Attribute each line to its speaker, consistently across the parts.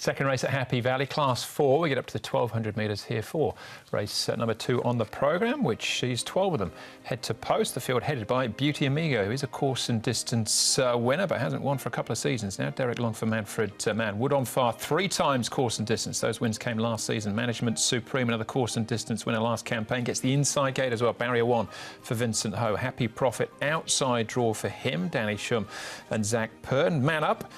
Speaker 1: Second race at Happy Valley, Class 4. We get up to the 1,200 metres here for race number 2 on the programme, which is 12 of them. Head to post, the field headed by Beauty Amigo, who is a course and distance winner, but hasn't won for a couple of seasons now. Derek Long for Manfred Mann. Wood on Far, 3 times course and distance. Those wins came last season. Management Supreme, another course and distance winner last campaign. Gets the inside gate as well. Barrier 1 for Vincent Ho. Happy Profit, outside draw for him. Danny Shum and Zach Pern. Man Up.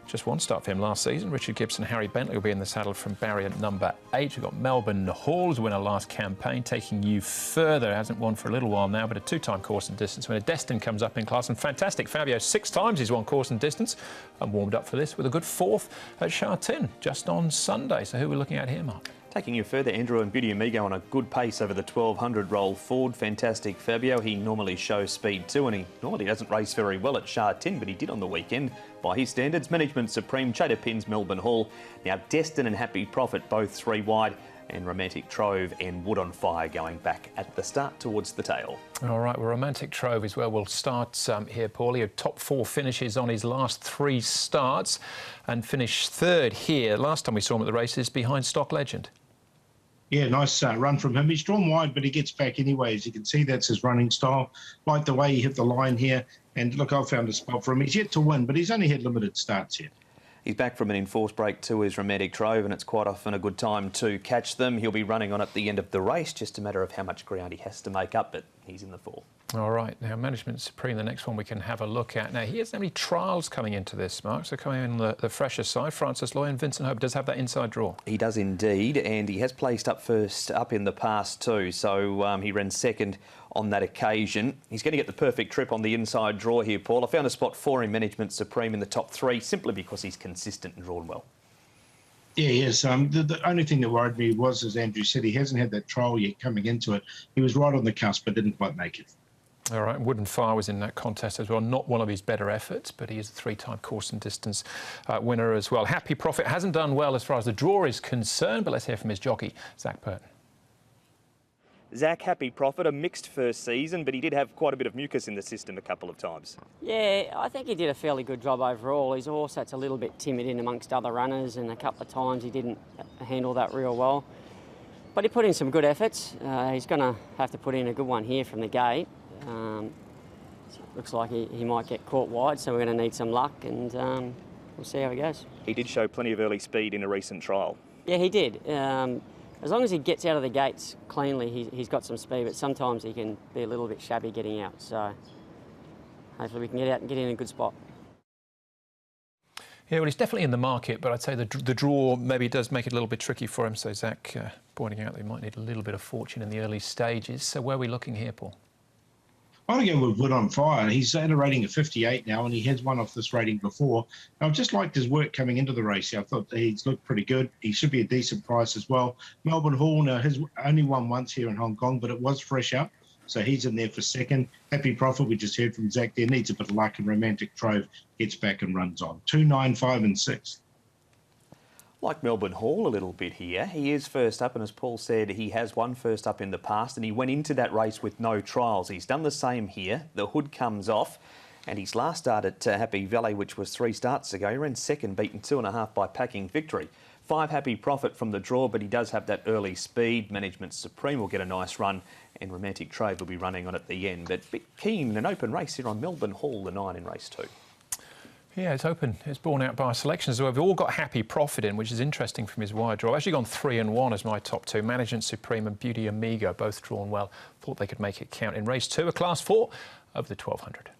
Speaker 1: Just one start for him last season. Richard Gibson, Harry Bentley will be in the saddle from barrier number 8. We've got Melbourne Hall's winner last campaign, taking you further. Hasn't won for a little while now, but a 2-time course and distance winner. Destin comes up in class, and fantastic Fabio, 6 times he's won course and distance, and warmed up for this with a good 4th at Sha Tin just on Sunday. So who are we looking at here, Mark?
Speaker 2: Taking you further, Andrew and Beauty Amigo on a good pace over the 1,200 roll forward. Fantastic Fabio. He normally shows speed too, and he normally doesn't race very well at Sha Tin, but he did on the weekend by his standards. Management Supreme, Chater Pins, Melbourne Hall. Now Destin and Happy Profit, both 3 wide, and Romantic Trove and Wood on Fire going back at the start towards the tail.
Speaker 1: All right, well, Romantic Trove is where we'll start here, Paulie. A top 4 finishes on his last 3 starts and finished 3rd here. Last time we saw him at the races behind Stock Legend.
Speaker 3: Yeah, nice run from him. He's drawn wide, but he gets back anyway. As you can see, that's his running style. Like the way he hit the line here. And look, I've found a spot for him. He's yet to win, but he's only had limited starts here.
Speaker 2: He's back from an enforced break to his Romantic Trove, and it's quite often a good time to catch them. He'll be running on at the end of the race, just a matter of how much ground he has to make up, but he's in the 4.
Speaker 1: All right, now Management Supreme, the next one we can have a look at. Now, he hasn't any trials coming into this, Mark, so coming in the fresher side. Francis Loy and Vincent Hope does have that inside draw.
Speaker 2: He does indeed, and he has placed up first up in the past too, so he ran 2nd on that occasion. He's going to get the perfect trip on the inside draw here, Paul. I found a spot for him, Management Supreme, in the top 3, simply because he's consistent and drawn well.
Speaker 3: Yeah, yes. The only thing that worried me was, as Andrew said, he hasn't had that trial yet coming into it. He was right on the cusp, but didn't quite make it.
Speaker 1: All right, Wood and Fire was in that contest as well. Not one of his better efforts, but he is a 3-time course and distance winner as well. Happy Profit hasn't done well as far as the draw is concerned, but let's hear from his jockey, Zach Pern.
Speaker 2: Zach, Happy Profit, a mixed first season, but he did have quite a bit of mucus in the system a couple of times.
Speaker 4: Yeah, I think he did a fairly good job overall. He's a horse that's a little bit timid in amongst other runners, and a couple of times he didn't handle that real well. But he put in some good efforts. He's going to have to put in a good one here from the gate. Looks like he might get caught wide, so we're going to need some luck, and we'll see how he goes.
Speaker 2: He did show plenty of early speed in a recent trial.
Speaker 4: Yeah, he did. As long as he gets out of the gates cleanly, he's got some speed, but sometimes he can be a little bit shabby getting out. So hopefully we can get out and get in a good spot.
Speaker 1: Yeah, well, he's definitely in the market, but I'd say the draw maybe does make it a little bit tricky for him. So Zach pointing out they might need a little bit of fortune in the early stages. So where are we looking here, Paul?
Speaker 3: I'm going to go with Wood on Fire. He's at a rating of 58 now, and he has won off this rating before. I've just liked his work coming into the race. I thought he's looked pretty good. He should be a decent price as well. Melbourne Hall now has only won once here in Hong Kong, but it was fresh up, so he's in there for 2nd. Happy Profit, we just heard from Zach there, needs a bit of luck, and Romantic Trove gets back and runs on. 2, 9, 5 and 6.
Speaker 2: Like Melbourne Hall a little bit here. He is first up, and as Paul said, he has won first up in the past, and he went into that race with no trials. He's done the same here. The hood comes off, and his last start at Happy Valley, which was 3 starts ago, he ran 2nd, beaten 2.5 by Packing Victory. 5 Happy Profit from the draw, but he does have that early speed. Management Supreme will get a nice run, and Romantic Trove will be running on at the end. But a bit keen, an open race here on Melbourne Hall, the 9 in race 2.
Speaker 1: Yeah, it's open. It's borne out by our selections. So we've all got Happy Profit in, which is interesting from his wide draw. I've actually gone 3 and 1 as my top 2. Management Supreme and Beauty Amigo, both drawn well. Thought they could make it count in race 2, a Class 4 of the 1,200.